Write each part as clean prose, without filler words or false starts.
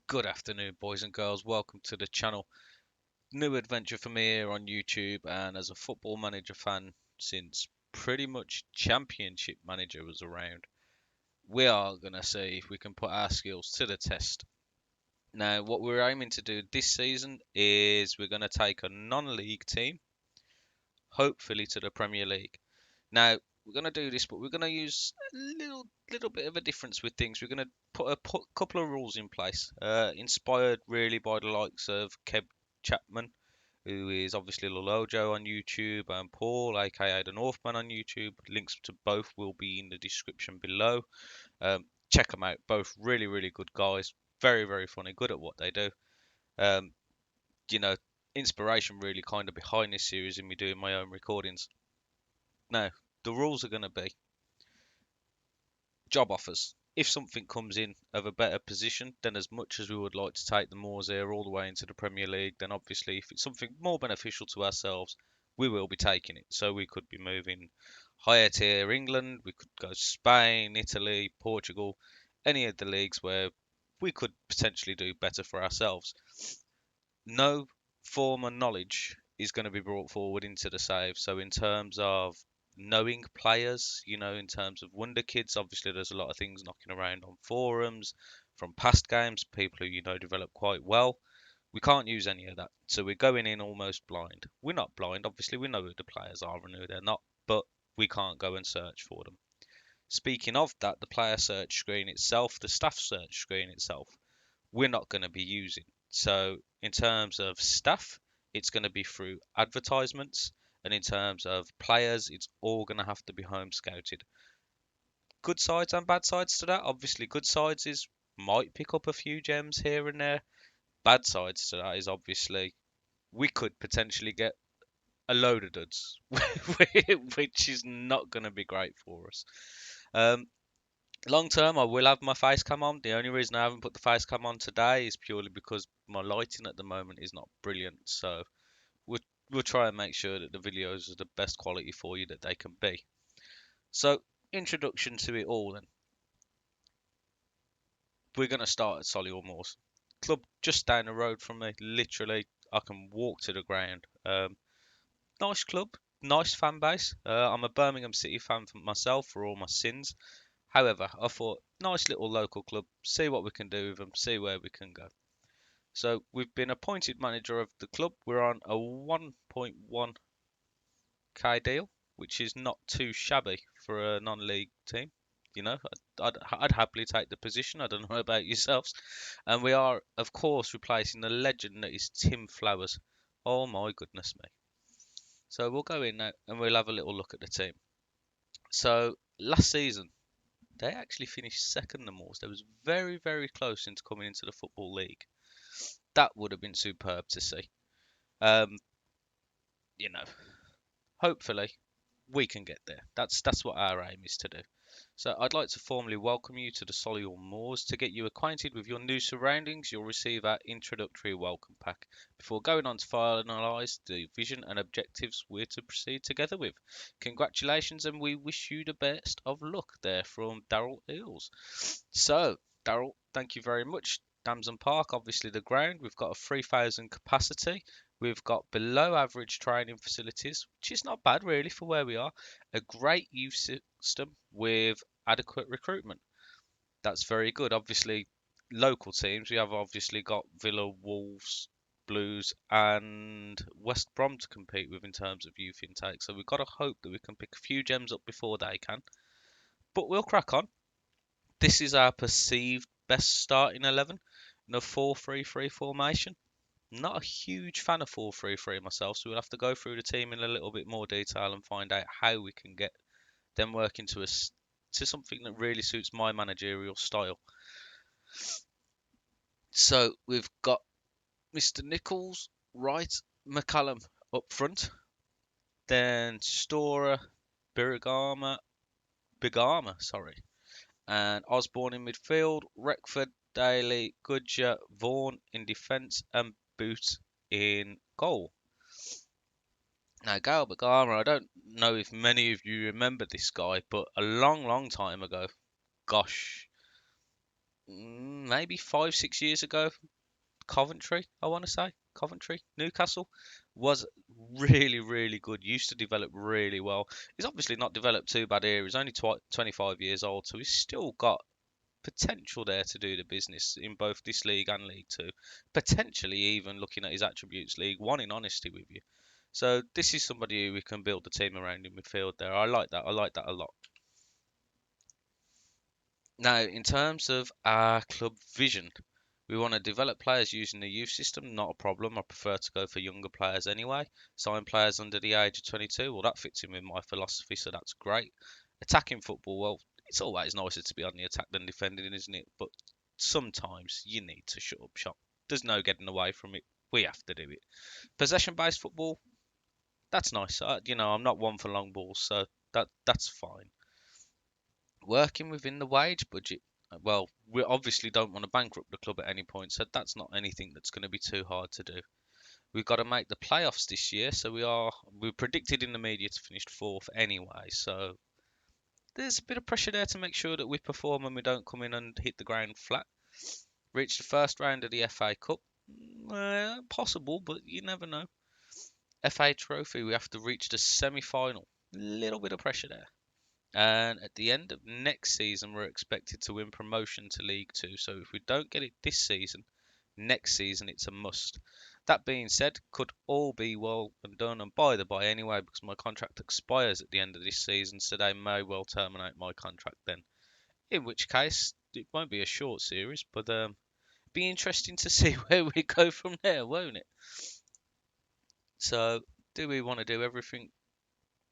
Good afternoon, boys and girls. Welcome to the channel. New adventure for me here on YouTube, and as a football manager fan since pretty much Championship Manager was around, we are going to see if we can put our skills to the test. Now, what we're aiming to do this season is we're going to take a non-league team, hopefully to the Premier League. Now, we're going to do this, but we're going to use a little bit of a difference with things. We're going to put a couple of rules in place, inspired really by the likes of Kev Chapman, who is obviously Lolojo on YouTube, and Paul, aka the Northman, on YouTube. Links to both will be in the description below. Check them out. Both really good guys. Very funny. Good at what they do. Um, you know, inspiration really kind of behind this series and me doing my own recordings. Now, the rules are going to be job offers. If something comes in of a better position, then as much as we would like to take the Moors here all the way into the Premier League, then obviously if it's something more beneficial to ourselves, we will be taking it. So we could be moving higher tier England, we could go Spain, Italy, Portugal, any of the leagues where we could potentially do better for ourselves. No form of knowledge is going to be brought forward into the save. So in terms of knowing players, in terms of Wonder Kids, obviously there's a lot of things knocking around on forums from past games, people who develop quite well. We can't use any of that. So we're going in almost blind. We're not blind, obviously we know who the players are and who they're not, but we can't go and search for them. Speaking of that, the player search screen itself, the staff search screen itself, we're not going to be using. So in terms of staff, it's going to be through advertisements, and in terms of players, it's all going to have to be home scouted. Good sides and bad sides to that. Obviously, good sides is might pick up a few gems here and there. Bad sides to that is obviously we could potentially get a load of duds, which is not going to be great for us. Um, Long term, I will have my face cam on. The only reason I haven't put the face cam on today is purely because my lighting at the moment is not brilliant. So we'll, we'll try and make sure that the videos are the best quality for you that they can be. So, introduction to it all then. We're going to start at Solihull Moors. Club just down the road from me. Literally, I can walk to the ground. Nice club, nice fan base. I'm a Birmingham City fan for myself for all my sins. However, I thought, nice little local club, see what we can do with them, see where we can go. So we've been appointed manager of the club. We're on a 1.1k deal, which is not too shabby for a non-league team. I'd happily take the position. I don't know about yourselves. And we are, of course, replacing the legend that is Tim Flowers. Oh my goodness me. So we'll go in now and we'll have a little look at the team. So last season, they actually finished second the most. They was very close into coming into the Football League. That would have been superb to see. Um, you know, hopefully we can get there. That's what our aim is to do. So I'd like to formally welcome you to the Solihull Moors. To get you acquainted with your new surroundings, you'll receive our introductory welcome pack before going on to finalise the vision and objectives we're to proceed together with. Congratulations, and we wish you the best of luck. There from Daryl Eels. So, Daryl, thank you very much. Damson Park, obviously the ground. We've got a 3,000 capacity. We've got below average training facilities, which is not bad really for where we are. A great youth system with adequate recruitment. That's very good. Obviously, local teams, we have obviously got Villa, Wolves, Blues, and West Brom to compete with in terms of youth intake. So we've got to hope that we can pick a few gems up before they can. But we'll crack on. This is our perceived best starting 11 in a 4-3-3 formation. Not a huge fan of 4-3-3 myself, so we'll have to go through the team in a little bit more detail and find out how we can get them working to something that really suits my managerial style. So we've got Mr. Nichols, right, McCallum up front, then Storer, Bigama, sorry, and Osborne in midfield, Reckford, Daly, Goodger, Vaughan in defence, and Boot in goal. Now, Gal Bagama, I don't know if many of you remember this guy, but a long time ago, gosh, maybe 5, 6 years ago. Coventry, I want to say. Coventry, Newcastle was really, really good. Used to develop really well. He's obviously not developed too bad here. He's only 25 years old, so he's still got potential there to do the business in both this league and League Two. Potentially even looking at his attributes, League One, in honesty with you. So this is somebody who we can build the team around in midfield there. I like that. I like that a lot. Now, in terms of our club vision, we want to develop players using the youth system, not a problem. I prefer to go for younger players anyway. Sign players under the age of 22, well, that fits in with my philosophy, so that's great. Attacking football, well, it's always nicer to be on the attack than defending, isn't it? But sometimes you need to shut up shop. There's no getting away from it. We have to do it. Possession-based football, that's nice. I'm not one for long balls, so that's fine. Working within the wage budget. Well, we obviously don't want to bankrupt the club at any point, so that's not anything that's going to be too hard to do. We've got to make the playoffs this year, so we're predicted in the media to finish fourth anyway, so there's a bit of pressure there to make sure that we perform and we don't come in and hit the ground flat. Reach the first round of the FA Cup. Possible, but you never know. FA Trophy, we have to reach the semi-final. Little bit of pressure there. And at the end of next season, we're expected to win promotion to League Two. So if we don't get it this season, next season it's a must. That being said, could all be well and done. And by the by, anyway, because my contract expires at the end of this season, so they may well terminate my contract then. In which case, it won't be a short series, but be interesting to see where we go from there, won't it? So, do we want to do everything?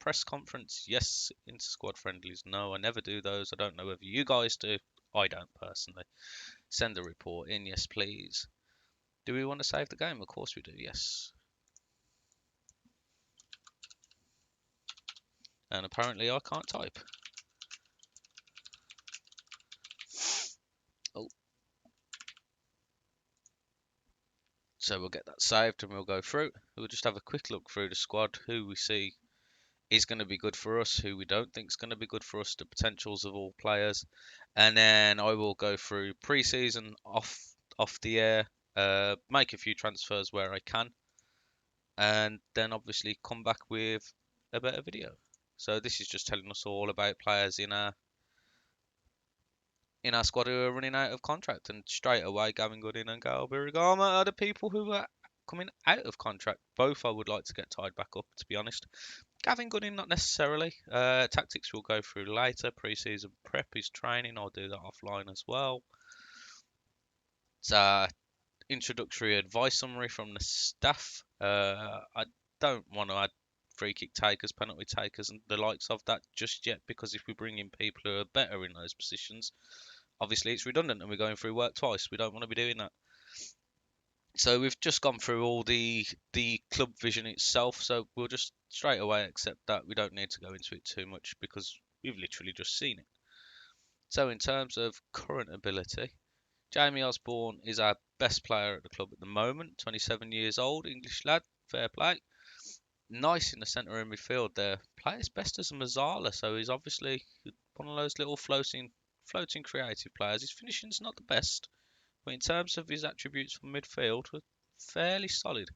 Press conference, yes. Inter squad friendlies, no. I never do those. I don't know whether you guys do. I don't personally. Send a report in, yes, please. Do we want to save the game? Of course we do, yes. And apparently I can't type. Oh. So we'll get that saved and we'll go through. We'll just have a quick look through the squad, who we see is going to be good for us, who we don't think is going to be good for us, the potentials of all players. And then I will go through pre-season off the air, make a few transfers where I can, and then obviously come back with a better video. So this is just telling us all about players in our squad who are running out of contract, and straight away Gavin Goodin and Gael Birigama are the people who are coming out of contract. Both I would like to get tied back up, to be honest. Gavin Goodin, not necessarily. Tactics we'll go through later. Pre-season prep is training. I'll do that offline as well. It's introductory advice summary from the staff. I don't want to add free kick takers, penalty takers, and the likes of that just yet, because if we bring in people who are better in those positions, obviously it's redundant and we're going through work twice. We don't want to be doing that. So we've just gone through all the club vision itself, so we'll just straight away accept that. We don't need to go into it too much because we've literally just seen it. So in terms of current ability, Jamie Osborne is our best player at the club at the moment. 27 years old, English lad, fair play. Nice in the centre of midfield there. Plays best as a Mazzala, so he's obviously one of those little floating creative players. His finishing's not the best, but in terms of his attributes for midfield, we're fairly solid.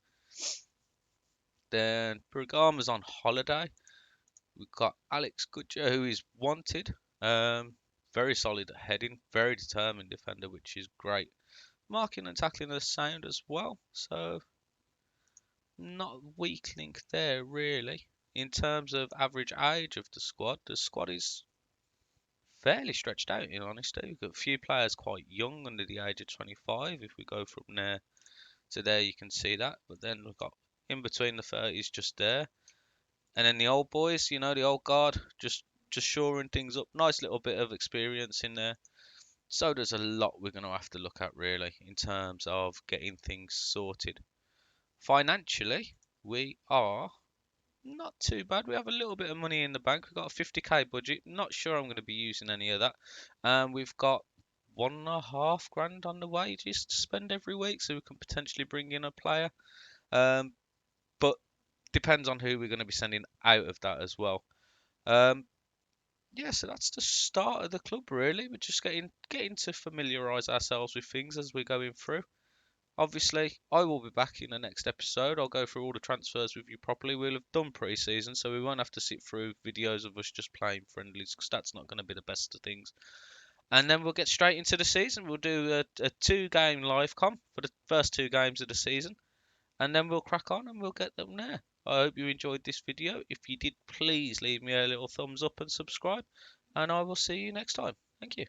Then Brugama's on holiday. We've got Alex Goodger, who is wanted. Very solid at heading, very determined defender, which is great. Marking and tackling are sound as well, so not a weak link there really. In terms of average age of the squad is fairly stretched out in honesty. We've got a few players quite young, under the age of 25. If we go from there to there, you can see that. But then we've got in between the 30s just there. And then the old boys, the old guard, just shoring things up. Nice little bit of experience in there. So there's a lot we're going to have to look at really in terms of getting things sorted. Financially, we are not too bad. We have a little bit of money in the bank. We've got a 50k budget. Not sure I'm going to be using any of that. We've got 1.5 grand on the wages to spend every week, so we can potentially bring in a player. But depends on who we're going to be sending out of that as well. yeah, so that's the start of the club really. We're just getting to familiarise ourselves with things as we're going through. Obviously, I will be back in the next episode. I'll go through all the transfers with you properly. We'll have done pre-season, so we won't have to sit through videos of us just playing friendlies because that's not going to be the best of things. And then we'll get straight into the season. We'll do a two-game live com for the first two games of the season, and then we'll crack on and we'll get them there. I hope you enjoyed this video. If you did, please leave me a little thumbs up and subscribe, and I will see you next time. Thank you.